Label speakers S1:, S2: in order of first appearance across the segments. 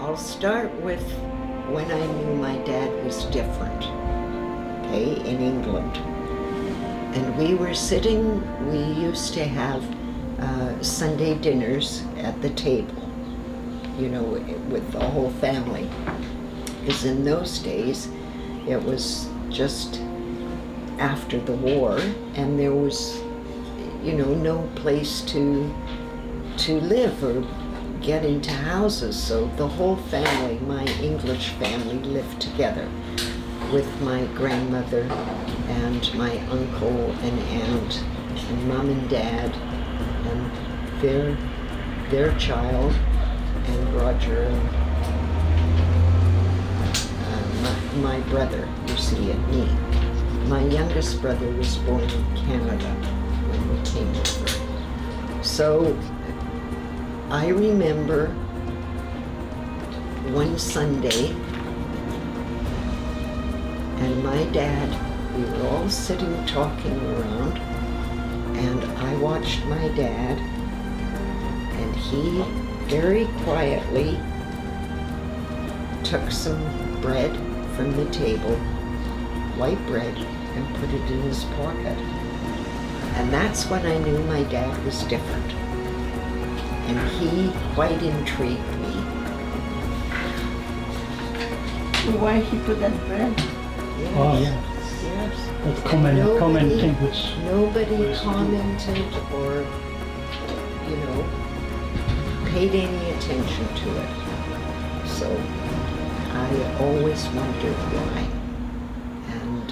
S1: I'll start with when I knew my dad was different, okay, in England. And we were sitting, we used to have Sunday dinners at the table, you know, with the whole family. Because in those days, it was just after the war, and there was, you know, no place to live or get into houses. So the whole family, my English family, lived together with my grandmother and my uncle and aunt and mom and dad and their child and Roger and my brother, you see, and me. My youngest brother was born in Canada when we came over. So I remember one Sunday, and my dad, we were all sitting talking around, and I watched my dad, and he very quietly took some bread from the table, white bread, and put it in his pocket. And that's when I knew my dad was different. And he quite intrigued me.
S2: Why he put that bread?
S1: Yes.
S3: Oh, yeah.
S1: Yes.
S3: That's common thing which...
S1: Nobody commented or, you know, paid any attention to it. So I always wondered why. And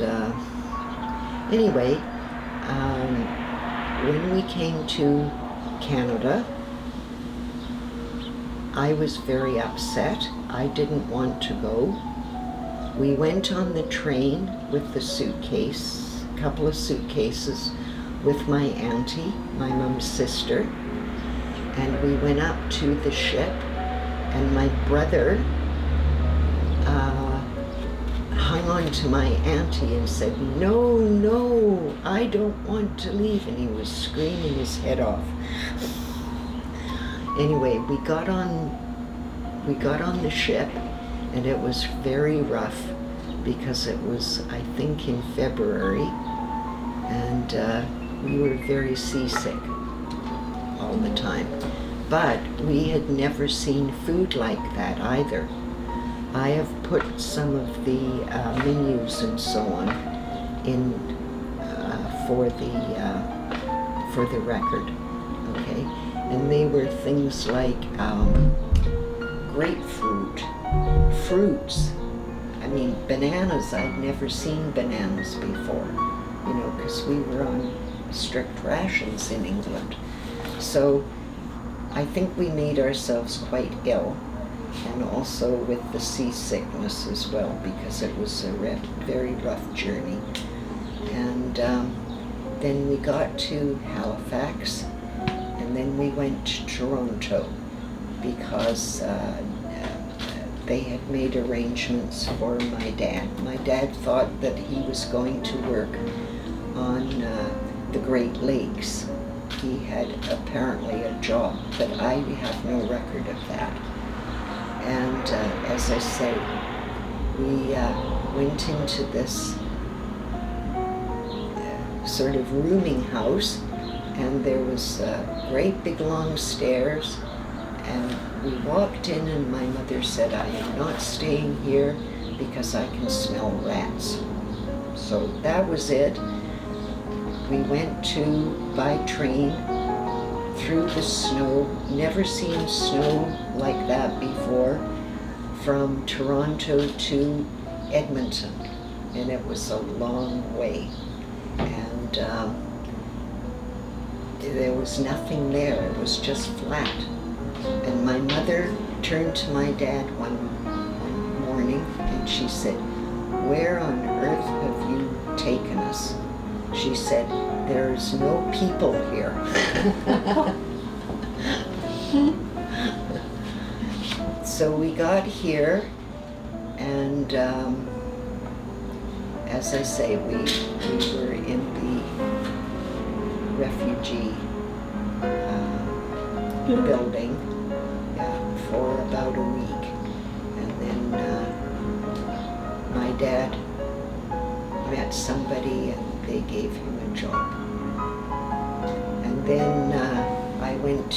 S1: anyway, when we came to Canada, I was very upset. I didn't want to go. We went on the train with the suitcase, a couple of suitcases, with my auntie, my mom's sister, and we went up to the ship, and my brother hung on to my auntie and said, "No, no, I don't want to leave," and he was screaming his head off. Anyway, we got on the ship, and it was very rough because it was, I think, in February, and we were very seasick all the time. But we had never seen food like that either. I have put some of the menus and so on in for the record, okay? And they were things like grapefruit, fruits. I mean, bananas. I'd never seen bananas before, you know, because we were on strict rations in England. So I think we made ourselves quite ill, and also with the seasickness as well, because it was a very rough journey. And then we got to Halifax, and then we went to Toronto because they had made arrangements for my dad. My dad thought that he was going to work on the Great Lakes. He had apparently a job, but I have no record of that. And as I say, we went into this sort of rooming house, and there was great big long stairs, and we walked in, and my mother said, "I am not staying here because I can smell rats." So that was it. We went by train through the snow, never seen snow like that before, from Toronto to Edmonton, and it was a long way. And there was nothing there, it was just flat. And my mother turned to my dad one morning and she said, "Where on earth have you taken us?" She said, "There's no people here." So we got here, and as I say, we were in the refugee building for about a week. then my dad met somebody and they gave him a job. And then I went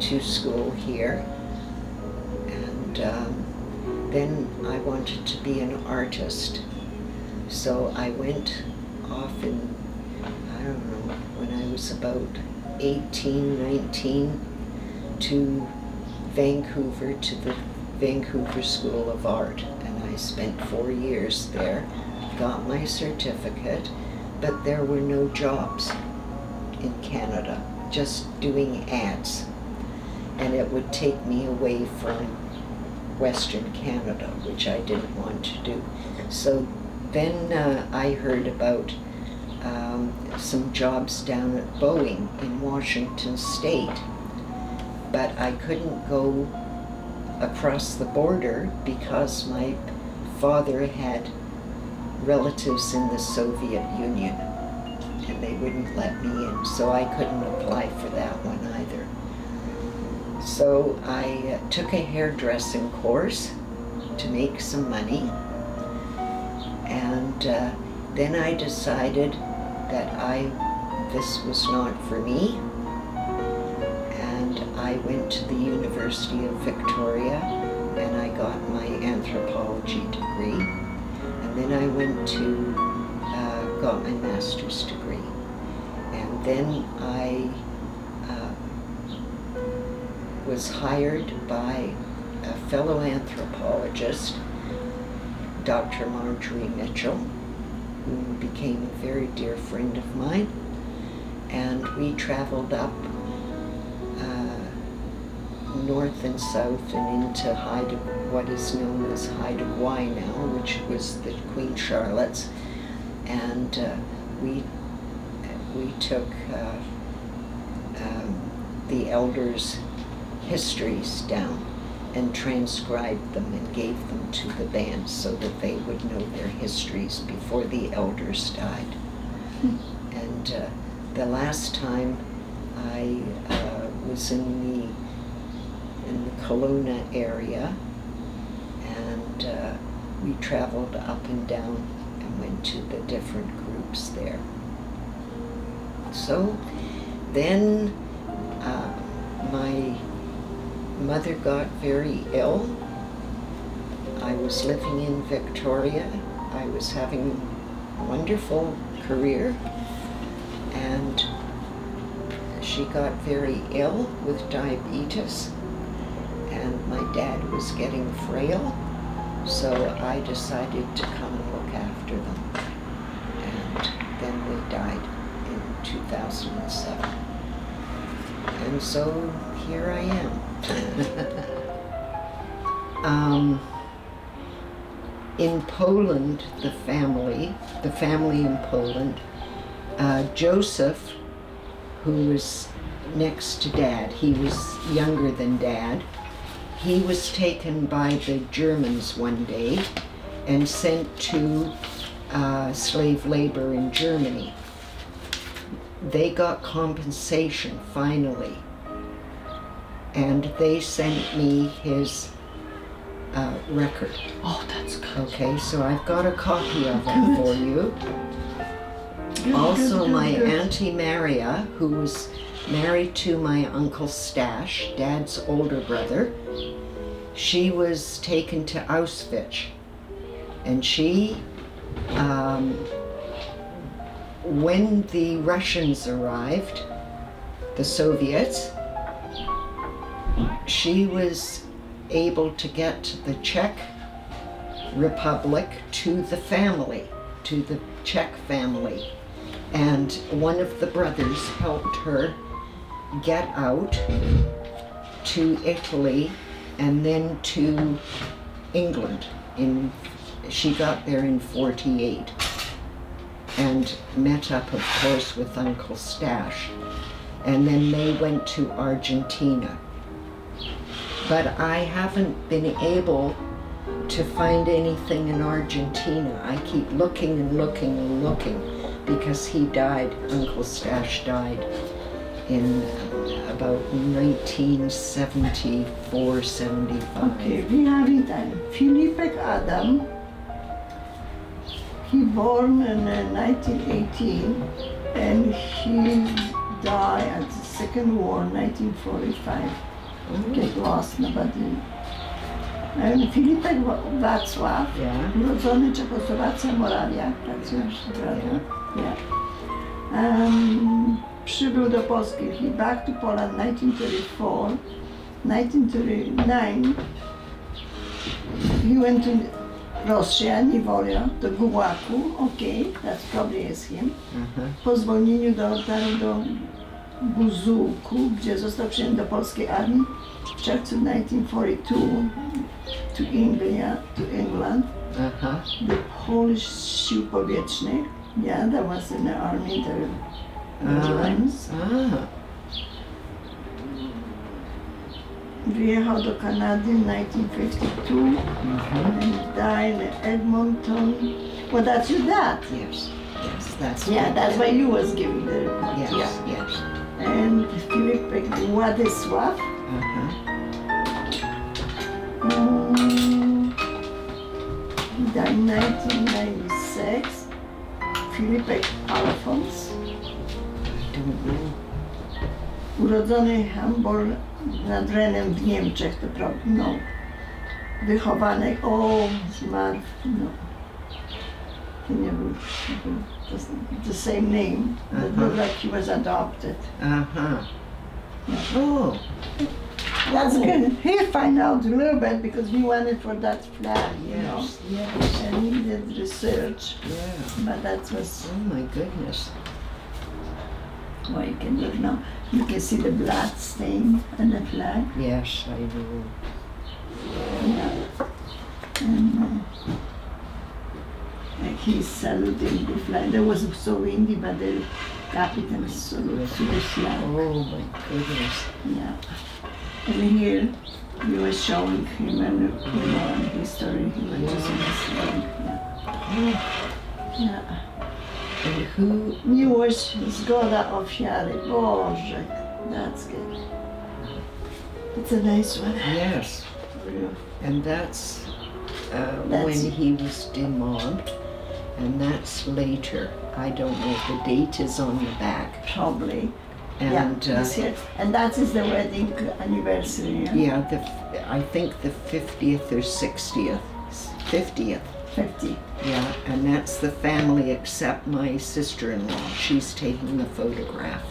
S1: to school here, and then I wanted to be an artist. So I went off in, I don't know, when I was about 18, 19, to Vancouver, to the Vancouver School of Art. And I spent 4 years there, got my certificate, but there were no jobs in Canada, just doing ads. And it would take me away from Western Canada, which I didn't want to do. So then I heard about some jobs down at Boeing in Washington State, but I couldn't go across the border because my father had relatives in the Soviet Union and they wouldn't let me in, so I couldn't apply for that one either. So I took a hairdressing course to make some money, and then I decided that this was not for me, and I went to the University of Victoria and I got my anthropology degree, and then I went to got my master's degree, and then I was hired by a fellow anthropologist, Dr. Marjorie Mitchell, who became a very dear friend of mine, and we traveled up north and south and into what is known as Haida Gwaii now, which was the Queen Charlotte's, and we took the elders' histories down and transcribed them and gave them to the band so that they would know their histories before the elders died. And the last time I was in the Kelowna area, and we traveled up and down and went to the different groups there. So then my mother got very ill. I was living in Victoria. I was having a wonderful career, and she got very ill with diabetes, and my dad was getting frail, so I decided to come and look after them, and then they died in 2007. And so here I am. In Poland, the family in Poland, Joseph, who was next to Dad, he was younger than Dad, he was taken by the Germans one day and sent to slave labor in Germany. They got compensation finally, and they sent me his record.
S2: Oh, that's good.
S1: Okay, so I've got a copy of it for you. Also, my Auntie Maria, who was married to my Uncle Stash, Dad's older brother, she was taken to Auschwitz, and she, when the Russians arrived, the Soviets, she was able to get the Czech Republic to the family, to the Czech family. And one of the brothers helped her get out to Italy and then to England. She got there in '48 and met up, of course, with Uncle Stash. And then they went to Argentina. But I haven't been able to find anything in Argentina. I keep looking and looking and looking, because he died, Uncle Stash died in about 1974, 75.
S2: Okay, we have in time. Filipek Adam, he born in 1918 and he died at the Second War, 1945. Get lost, nobody. And Filipek Wacław,
S1: Yeah.
S2: urodzony Czechosłowacja, Morawia, pracujesz, prawda? Yeah. Przybył do Polski. He back to Poland 1934. 1939 he went to Russia, Niwolia, do Gułagu. Okay, that probably is him. Po zwolnieniu dotarł do Buzułku, gdzie został przyjęty do polskiej armii w czerwcu 1942 to England. The Polish Sił Powietrznych. Yeah, that was in the army. Wyjechał do Kanady in 1952 and died in Edmonton. Well, that's your dad.
S1: Yes, yes, that's
S2: That's why you was giving the report.
S1: Yes,
S2: Yeah.
S1: yes.
S2: And Filipek Władysław. He died in 1996. Filipek Alfons.
S1: I don't know.
S2: Urodzony Hamburg nad Renem w Niemczech, to prawda, no. Wychowany, zmarł, no. To nie był, the same name, but looked like he was adopted.
S1: Oh.
S2: That's good. He find out a little bit because we wanted for that flag, you know.
S1: Yes.
S2: And he did research,
S1: Yeah.
S2: but that was,
S1: Oh my goodness.
S2: well, you can look now. You can see the blood stain on the flag.
S1: Yes, I know.
S2: Yeah. And like he's saluting the flag. That was so windy, but the captain saluted to the flag.
S1: Oh my goodness.
S2: Yeah. And here we were showing him and history. He was just in his flag. Yeah.
S1: And who?
S2: Miłość zgoda ofiary. Boże, that's good. It's a nice one.
S1: Yes. And that's
S2: That's-
S1: when he was demobbed, and that's later. I don't know if the date is on the back.
S2: Probably.
S1: And
S2: this here. And that is the wedding anniversary.
S1: yeah, I think the 50th or 60th. 50th.
S2: 50.
S1: Yeah, and that's the family except my sister-in-law. She's taking the photograph.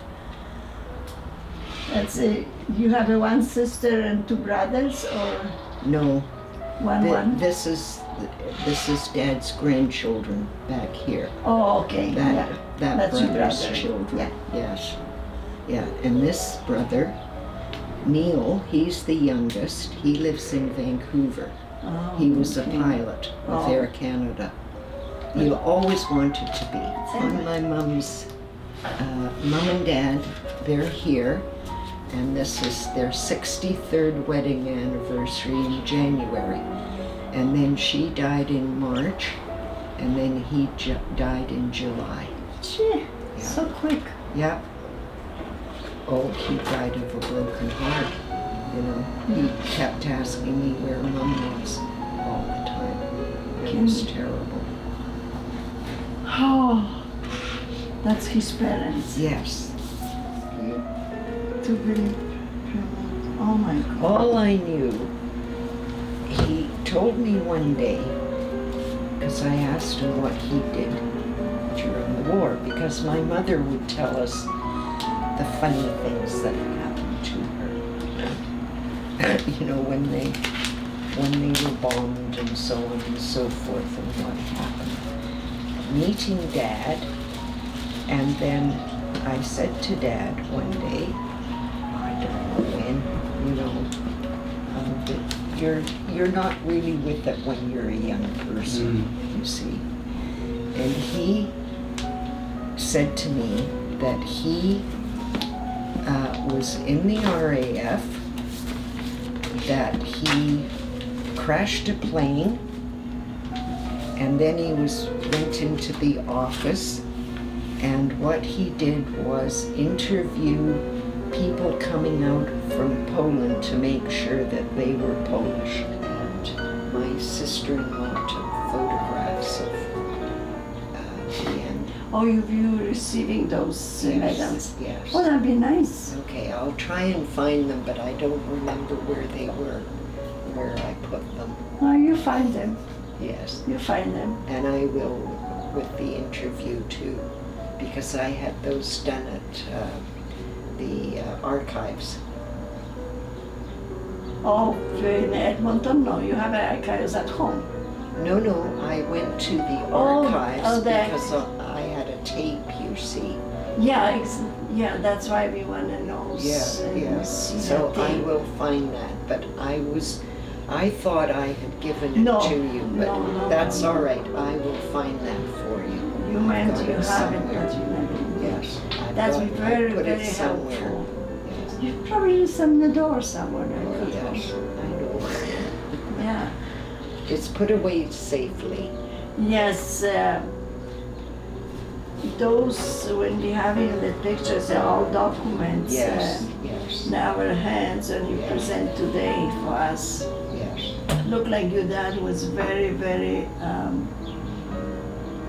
S2: That's it. You have a one sister and two brothers, or
S1: No,
S2: one?
S1: this is Dad's grandchildren back here.
S2: Oh, okay.
S1: That
S2: That's your
S1: brother's
S2: brother.
S1: children.
S2: Yeah.
S1: Yes. Yeah, and this brother, Neil, he's the youngest. He lives in Vancouver.
S2: Oh,
S1: He was a
S2: okay.
S1: pilot with
S2: Oh.
S1: Air Canada. He always wanted to be. And my mom's mom and dad, they're here, and this is their 63rd wedding anniversary in January. And then she died in March, and then he died in July.
S2: Gee, so quick.
S1: Yep. Oh, he died of a broken heart. You know, he kept asking me where Mom was all the time. It was terrible.
S2: Oh, that's his parents.
S1: Yes.
S2: To be, oh my God.
S1: All I knew, he told me one day, because I asked him what he did during the war, because my mother would tell us the funny things that happened to her. You know, when they were bombed and so on and so forth, and what happened. Meeting Dad, and then I said to Dad one day, I don't know when, you know, that you're not really with it when you're a young person, you see. And he said to me that he was in the RAF, that he crashed a plane, and then he went into the office, and what he did was interview people coming out from Poland to make sure that they were Polish. And my sister-in-law took photographs of the end.
S2: Oh, you receiving those medals?
S1: Yes.
S2: Oh, that'd be nice.
S1: Okay, I'll try and find them, but I don't remember where they were, where I put them.
S2: Oh, you find them.
S1: Yes.
S2: You find them.
S1: And I will with the interview too, because I had those done at the archives.
S2: Oh, in Edmonton? No, you have archives at home.
S1: No, I went to the archives because I had a tape, you see.
S2: Yeah, yeah, that's why we want to know.
S1: Yes. So I will find that, but I thought I had given it to you, but that's all right. I will find that for you.
S2: You meant you have it, but you never.
S1: Yes.
S2: That's very, very helpful.
S1: Yes.
S2: You probably some in the door somewhere.
S1: Oh, yes, I know.
S2: Yeah.
S1: It's put away safely.
S2: Yes. Those, when we have in the pictures, are all documents
S1: Yes.
S2: in our hands, and you present today for us.
S1: Yes.
S2: Looked like your dad was very, very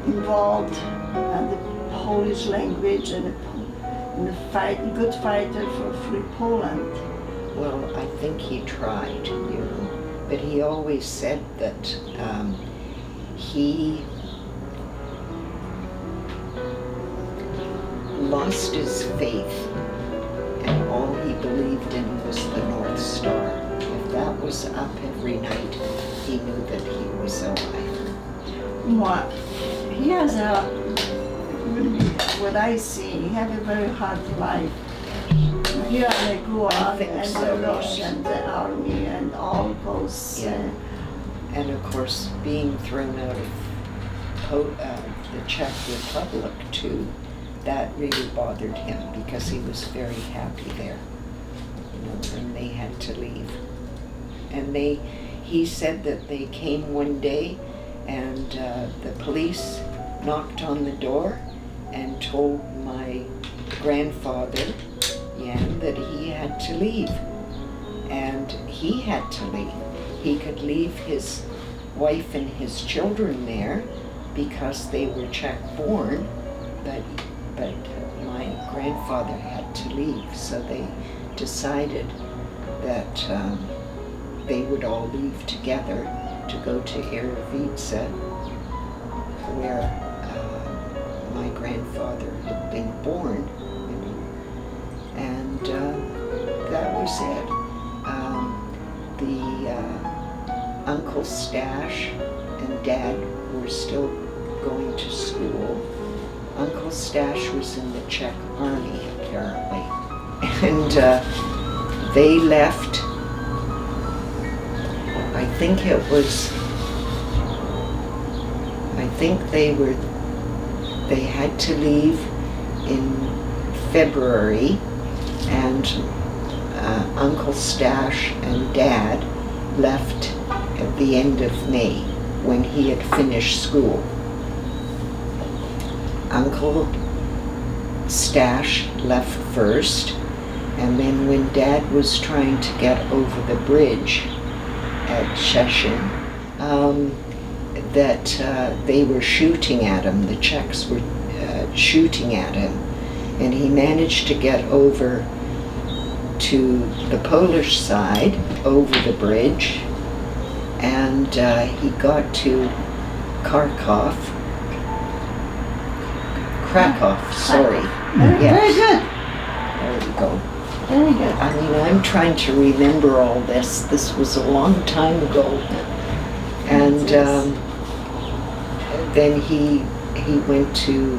S2: involved in the Polish language and the fight, good fighter for free Poland.
S1: Well, I think he tried, you know, but he always said that he lost his faith, and all he believed in was the North Star. If that was up every night, he knew that he was alive.
S2: Well, he has what I see, he had a very hard life. Here they grew up, and the Russian, the army, and all those.
S1: And of course, being thrown out of the Czech Republic too, that really bothered him because he was very happy there, you know, and they had to leave. And he said that they came one day and the police knocked on the door and told my grandfather, Jan, that he had to leave. And he had to leave. He could leave his wife and his children there because they were Czech born, but my grandfather had to leave, so they decided that they would all leave together to go to Eredivisie, where my grandfather had been born, you know. And that was it. Uncle Stash and Dad were still going to school. Uncle Stash was in the Czech army, apparently. And they left, I think they had to leave in February, and Uncle Stash and Dad left at the end of May when he had finished school. Uncle Stash left first, and then when Dad was trying to get over the bridge at Szczecin, they were shooting at him. The Czechs were shooting at him, and he managed to get over to the Polish side, over the bridge, and he got to Krakow, sorry.
S2: Very good.
S1: There we go.
S2: Very good.
S1: I mean, I'm trying to remember all this. This was a long time ago. And then he went to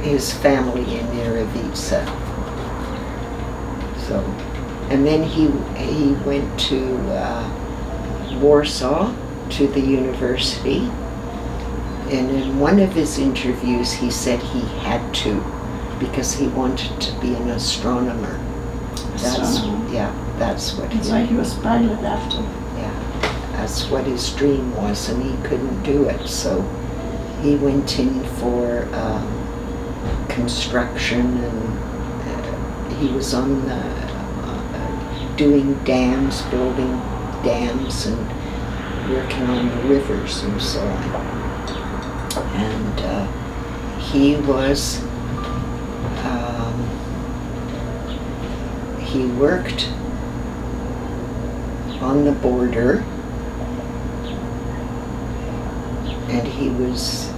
S1: his family in Eredivisie. So, and then he went to Warsaw, to the university. And in one of his interviews, he said he had to, because he wanted to be an astronomer. That's what
S2: That's why he was pilot after.
S1: Yeah, that's what his dream was, and he couldn't do it. So he went in for construction and he was on the, doing dams, building dams and working on the rivers and so on. And he was, he worked on the border, and he was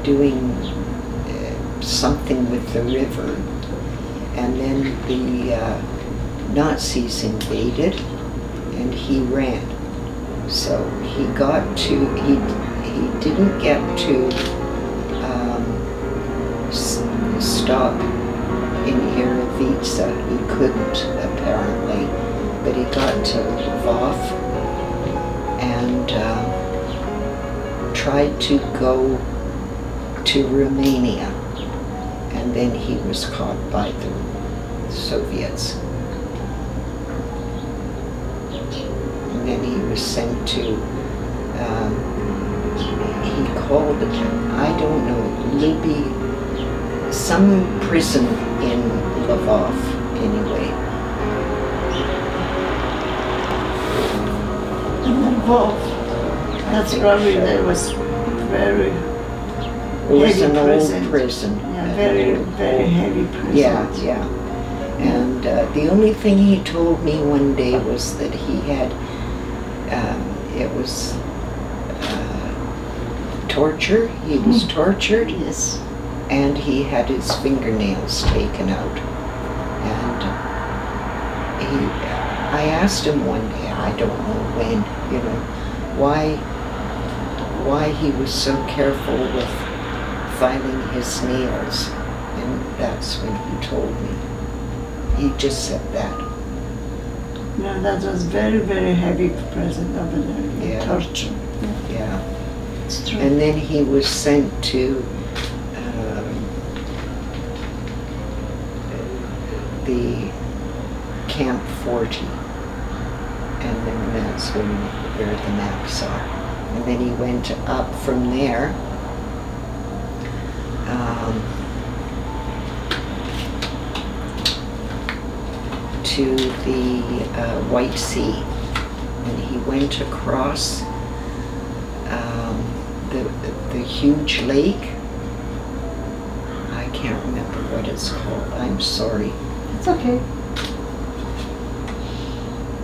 S1: doing something with the river, and then the Nazis invaded, and he ran. So he got to, he didn't get to stop in Aravica. He couldn't, apparently, but he got to Lvov and tried to go to Romania, and then he was caught by the Soviets. And then he was sent to, he called it, I don't know, Libby, some prison in Lvov, anyway.
S2: Lvov, that's probably, that was very
S1: It was an old prison.
S2: Yeah, very, very heavy prison.
S1: Yeah, yeah. And the only thing he told me one day was that he had, it was torture. He was tortured.
S2: Yes.
S1: And he had his fingernails taken out. And I asked him one day, I don't know when, you know, why he was so careful with filing his nails. And that's when he told me. He just said that.
S2: No, that was very, very heavy prison over there.
S1: Yeah.
S2: Torture.
S1: Yeah.
S2: It's true.
S1: And then he was sent to the Camp 40. And then that's where the maps are. And then he went up from there. To the White Sea, and he went across the huge lake. I can't remember what it's called. I'm sorry.
S2: It's okay.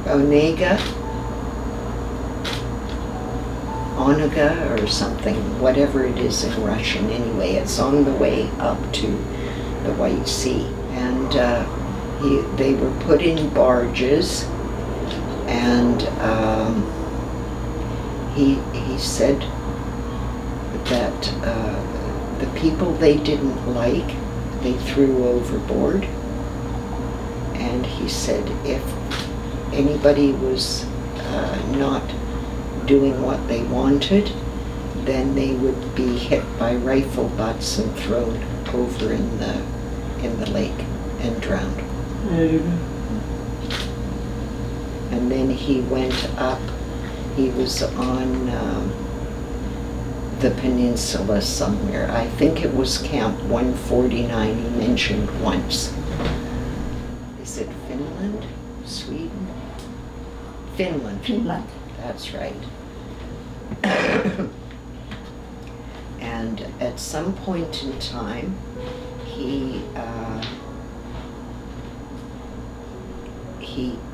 S1: Onega or something, whatever it is in Russian. Anyway, it's on the way up to the White Sea, and they were put in barges, and he said that the people they didn't like, they threw overboard. And he said if anybody was not doing what they wanted, then they would be hit by rifle butts and thrown over in the lake and drowned. And then he went up, he was on the peninsula somewhere. I think it was Camp 149 he mentioned once. Is it Finland? Sweden? Finland.
S2: Finland.
S1: That's right. And at some point in time, he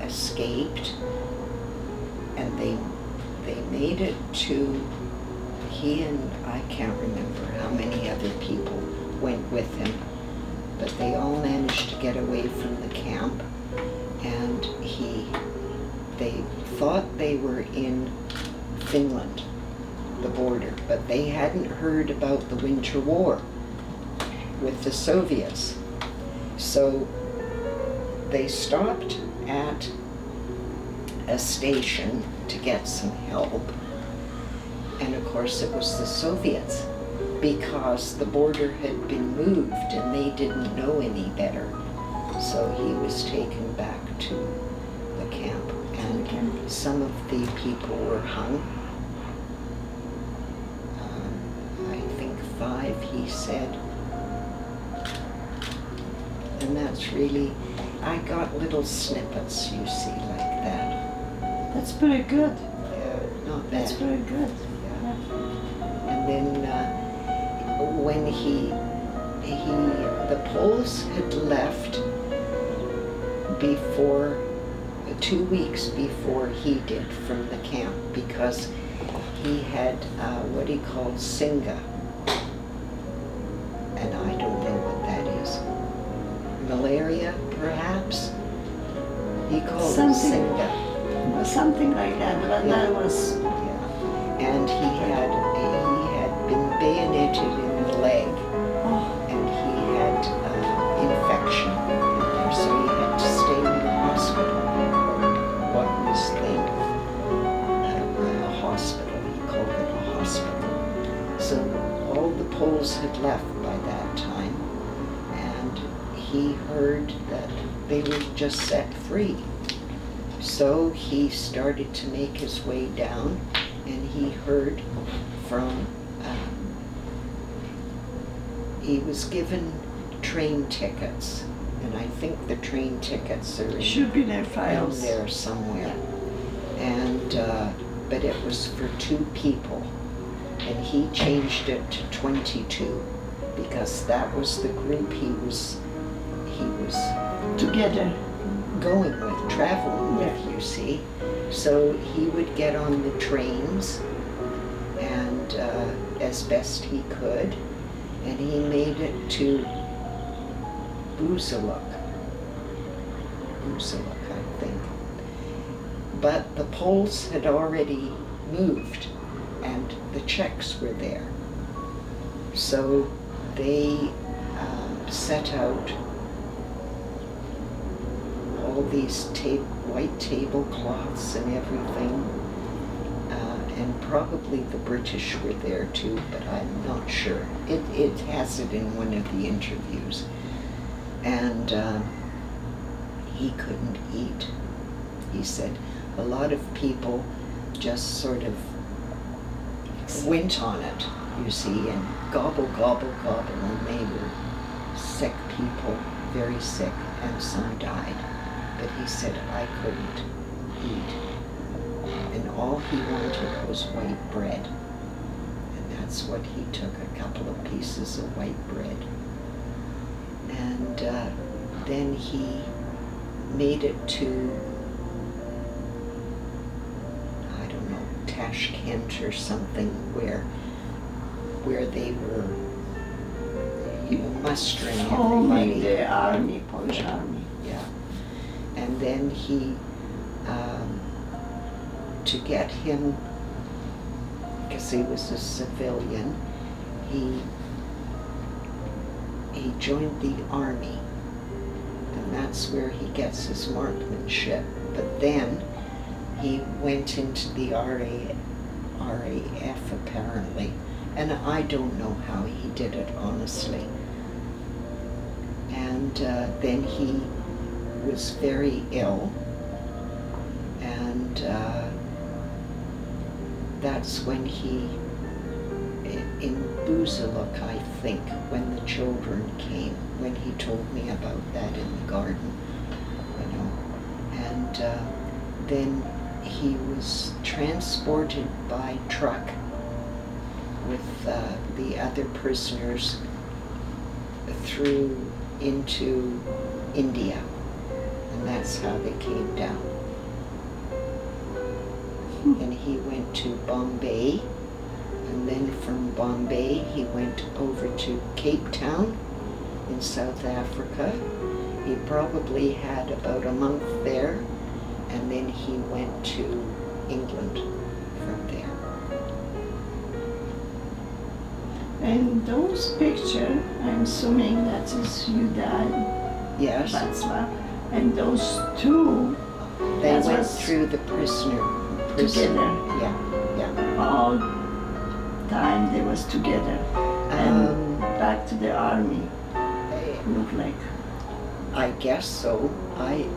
S1: escaped, and they made it to, he and I can't remember how many other people went with him, but they all managed to get away from the camp, and they thought they were in Finland, the border, but they hadn't heard about the Winter War with the Soviets. So they stopped at a station to get some help, and of course it was the Soviets, because the border had been moved and they didn't know any better. So he was taken back to the camp, and some of the people were hung. I think 5, he said. and that's really, I got little snippets, you see, like that.
S2: That's pretty good.
S1: Not bad.
S2: That's very good.
S1: Yeah. And then when the Poles had left before, 2 weeks before he did from the camp, because he had what he called singa, and I don't know what that is. Malaria, perhaps? He called it singa.
S2: Something like that, but
S1: Yeah.
S2: that was...
S1: Yeah. And he had been bayoneted in the leg, and he had infection in there, so he had to stay in the hospital, or what was then a hospital. He called it a hospital. So all the Poles had left by that time, and he heard that they were just set free. So he started to make his way down, and he heard from, he was given train tickets, and I think the train tickets are
S2: Should be their files.
S1: in there somewhere. And, but it was for 2 people, and he changed it to 22, because that was the group he was
S2: Together.
S1: going with, traveling with, you see. So he would get on the trains, and as best he could, and he made it to Buzaluk, I think. But the Poles had already moved, and the Czechs were there. So they set out all these white tablecloths and everything, and probably the British were there too, but I'm not sure. It has it in one of the interviews. And he couldn't eat. He said a lot of people just sort of went on it, you see, and gobble, gobble, gobble, and they were sick people, very sick, and some died. But he said, I couldn't eat. And all he wanted was white bread. And that's what he took, a couple of pieces of white bread. And then he made it to, I don't know, Tashkent or something, where they were, you know, mustering everybody.
S2: The army, Polish army.
S1: Yeah. And then he, to get him, because he was a civilian, he joined the army, and that's where he gets his marksmanship. But then he went into the RAF apparently, and I don't know how he did it, honestly. And then he was very ill, and that's when he, in Buzaluk, I think, when the children came, when he told me about that in the garden, you know. And then he was transported by truck with the other prisoners through into India, and that's how they came down. And he went to Bombay, and then from Bombay he went over to Cape Town in South Africa. He probably had about a month there, and then he went to England from there.
S2: And those pictures, I'm assuming that is you died,
S1: Yes,
S2: Wacław, and those 2,
S1: they
S2: that
S1: went
S2: was
S1: through the prison.
S2: together.
S1: Yeah, yeah.
S2: All time they was together. And back to the army, look like.
S1: I guess so.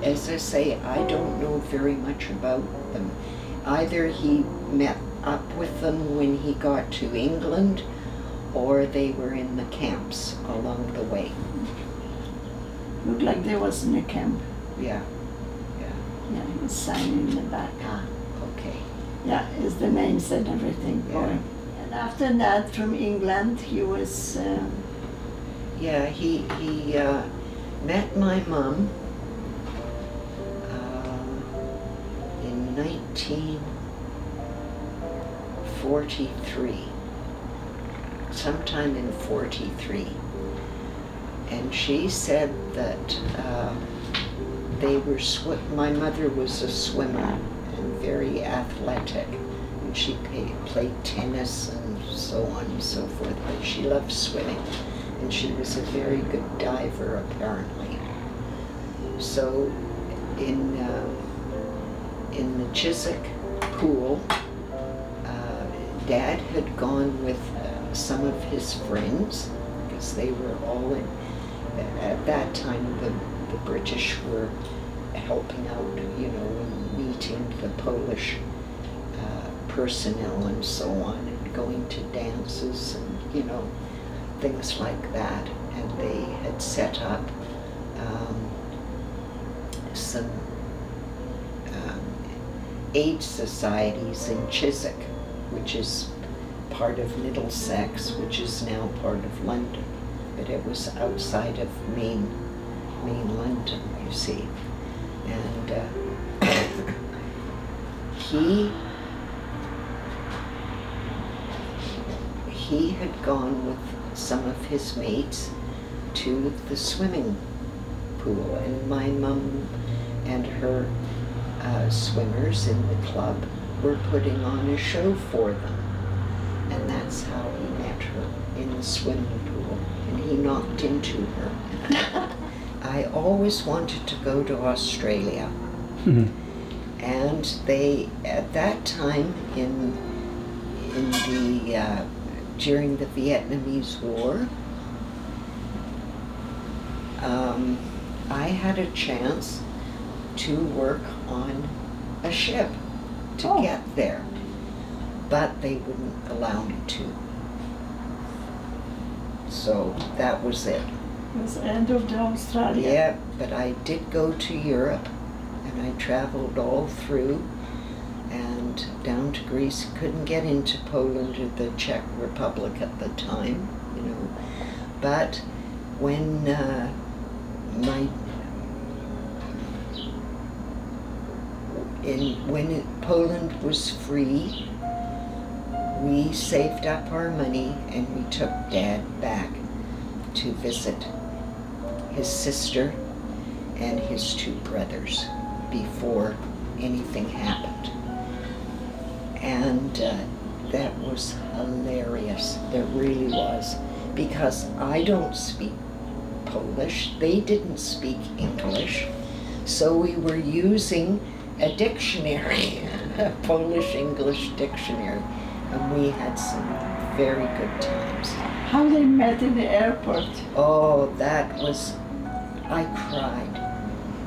S1: As I say, I don't know very much about them. Either he met up with them when he got to England, or they were in the camps along the way.
S2: Looked like they was in a camp.
S1: Yeah.
S2: Yeah, his sign in the back.
S1: Ah, okay.
S2: Yeah, is the names and everything.
S1: Yeah.
S2: Boy. And after that, from England, he was.
S1: Yeah, he met my mom in 1943, sometime in 43. And she said that my mother was a swimmer and very athletic. And she played tennis and so on and so forth, but she loved swimming. And she was a very good diver, apparently. So in the Chiswick pool, Dad had gone with some of his friends, because they were all in, at that time the British were helping out, you know, and meeting the Polish personnel and so on, and going to dances and, you know, things like that. And they had set up some aid societies in Chiswick, which is part of Middlesex, which is now part of London, but it was outside of main London, you see. And he had gone with some of his mates to the swimming pool, and my mum and her swimmers in the club were putting on a show for them. And that's how he met her, in the swimming pool, and he knocked into her. I always wanted to go to Australia. And they, at that time, during the Vietnamese War, I had a chance to work on a ship to get there, but they wouldn't allow me to. So that was it.
S2: It was the end of the Australia.
S1: Yeah, but I did go to Europe, and I traveled all through and down to Greece. Couldn't get into Poland or the Czech Republic at the time, you know. But when Poland was free, we saved up our money and we took Dad back to visit his sister and his two brothers before anything happened. And that was hilarious. There really was. Because I don't speak Polish, they didn't speak English, so we were using a dictionary, a Polish-English dictionary, and we had some very good times.
S2: How they met in the airport?
S1: Oh, that was, I cried.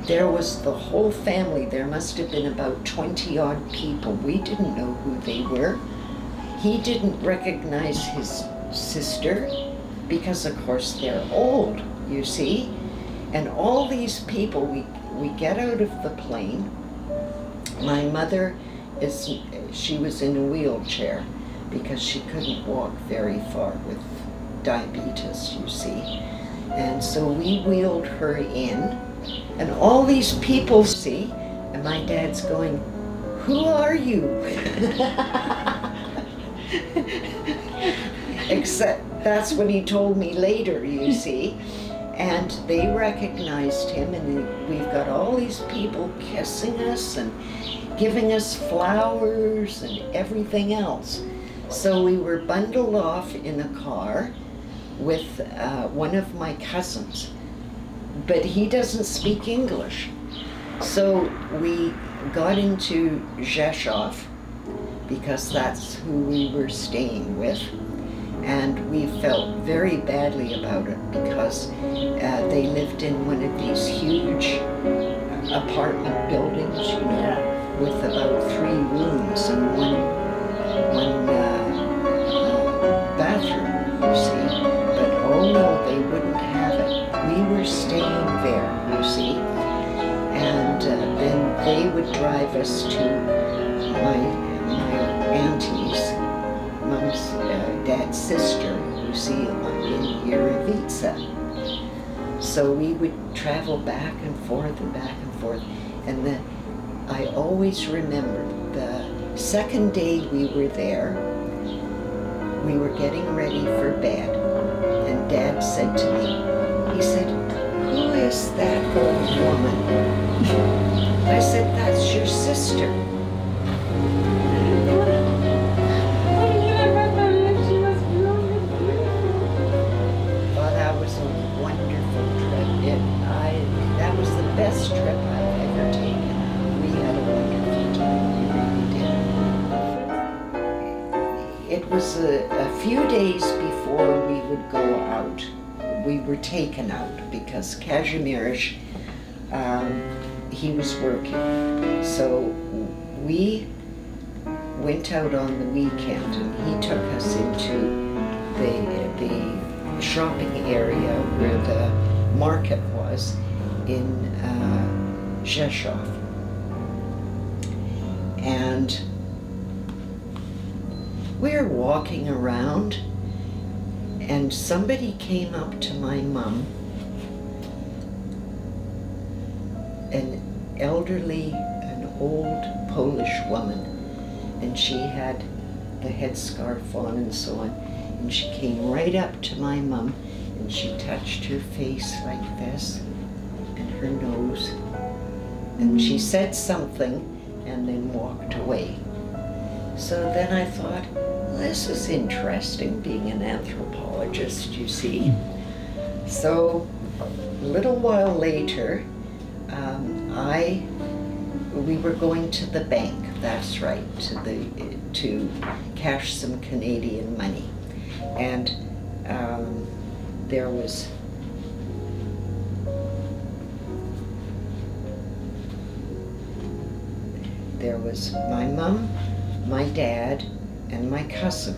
S1: There was the whole family. There must have been about 20-odd people. We didn't know who they were. He didn't recognize his sister because, of course, they're old, you see. And all these people, we get out of the plane. My mother, she was in a wheelchair because she couldn't walk very far with diabetes, you see. And so we wheeled her in, and all these people see, and my dad's going, "Who are you?" Except that's what he told me later, you see. And they recognized him, and we've got all these people kissing us and giving us flowers and everything else. So we were bundled off in a car with one of my cousins, but he doesn't speak English. So we got into Zachować because that's who we were staying with. And we felt very badly about it because they lived in one of these huge apartment buildings, you know, with about 3 rooms and one bathroom, you see. But oh no, they wouldn't have it. We we were staying there, you see, and then they would drive us to my auntie's, mom's dad's sister, you see, in Irovica. So we would travel back and forth and back and forth, and then I always remember the second day we were there, we were getting ready for bed, and Dad said to me, he said, "Who is that old woman?" I said, "That's your sister." Oh, that was a wonderful trip. That was the best trip I've ever taken. We had a wonderful time, we really did. It was a few days before we would go out. We were taken out because Kazimierz, he was working. So we went out on the weekend, and he took us into the shopping area where the market was in Rzeszów. And we're walking around, and somebody came up to my mom, an old Polish woman, and she had the headscarf on and so on, and she came right up to my mom, and she touched her face like this, and her nose, and she said something, and then walked away. So then I thought, well, this is interesting, being an anthropologist, you see. So a little while later, we were going to the bank, that's right, to cash some Canadian money. And there was my mom, my dad, and my cousin,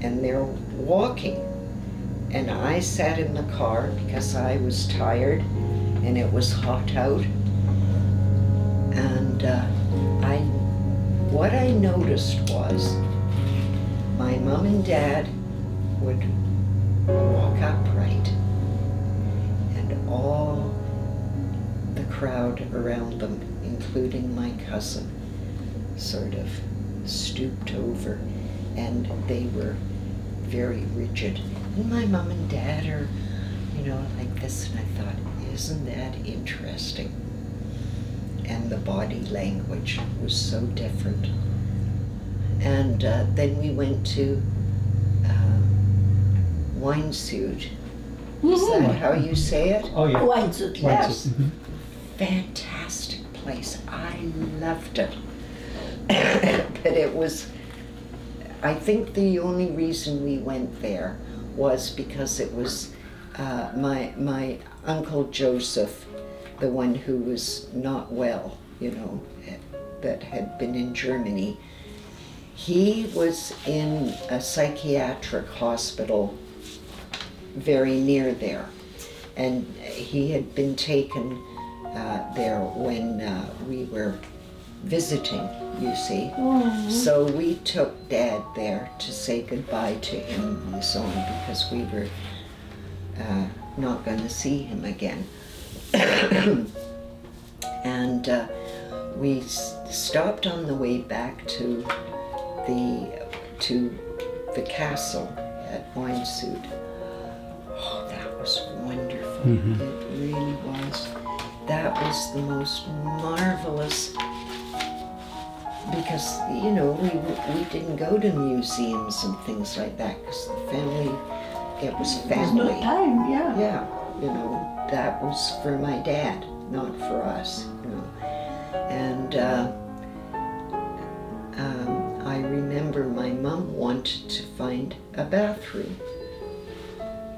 S1: and they're walking. And I sat in the car because I was tired and it was hot out. And what I noticed was my mom and dad would walk upright, and all the crowd around them, including my cousin, sort of stooped over, and they were very rigid. And my mom and dad are, you know, like this, and I thought, isn't that interesting? And the body language was so different. And then we went to Winesuit. Is that how you say it?
S3: Oh yeah.
S2: Winesuit,
S1: yes. Fantastic place. I loved it. But it was, I think the only reason we went there was because it was my Uncle Joseph, the one who was not well, you know, that had been in Germany. He was in a psychiatric hospital very near there, and he had been taken there when we were visiting, you see. So we took Dad there to say goodbye to him and so on, because we were not going to see him again. And we stopped on the way back to the castle at Winesuit. Oh, that was wonderful. It really was. That was the most marvelous, because, you know, we didn't go to museums and things like that, because the family, it was family.
S2: There's no time, yeah.
S1: Yeah, you know, that was for my dad, not for us, you know. And I remember my mom wanted to find a bathroom.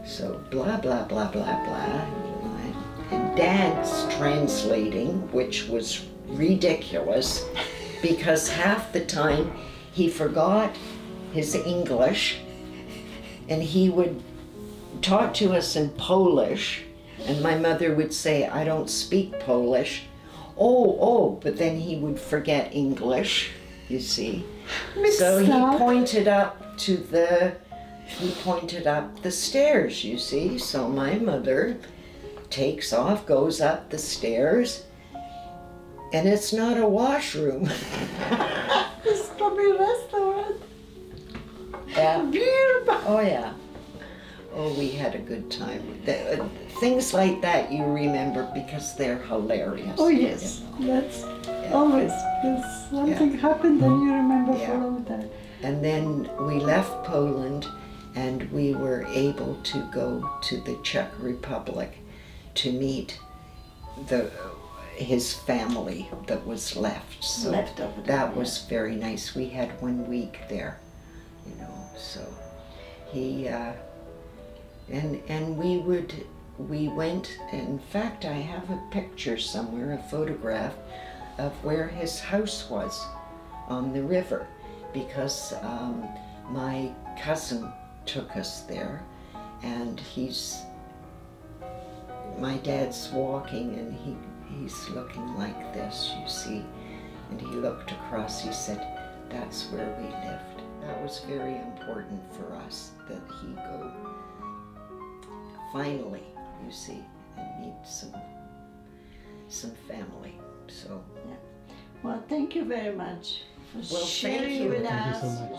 S1: So blah, blah, blah, blah, blah. And Dad's translating, which was ridiculous, because half the time he forgot his English, and he would talk to us in Polish, And my mother would say, I don't speak Polish. Oh, but then he would forget English, you see. So he pointed up the stairs, you see. So my mother takes off, goes up the stairs, and it's not a washroom.
S2: It's probably a restaurant.
S1: Yeah.
S2: Beautiful.
S1: Oh yeah. Oh, we had a good time. Things like that you remember because they're hilarious.
S2: Oh yes,
S1: you know?
S2: that's always, because something happened and you remember for a long time.
S1: And then we left Poland and we were able to go to the Czech Republic to meet his family that was left. So
S2: Left over there,
S1: that was very nice. We had 1 week there, you know, so he, and we went, in fact I have a picture somewhere, a photograph of where his house was on the river, because my cousin took us there, and my dad's walking and he's looking like this, you see, and he looked across, he said, that's where we lived. That was very important for us, that he go finally, you see, and meet some family, so.
S2: Yeah. Well, thank you very much for
S1: Well,
S2: sharing
S1: thank you.
S2: with
S3: Thank you
S2: us.
S3: so much.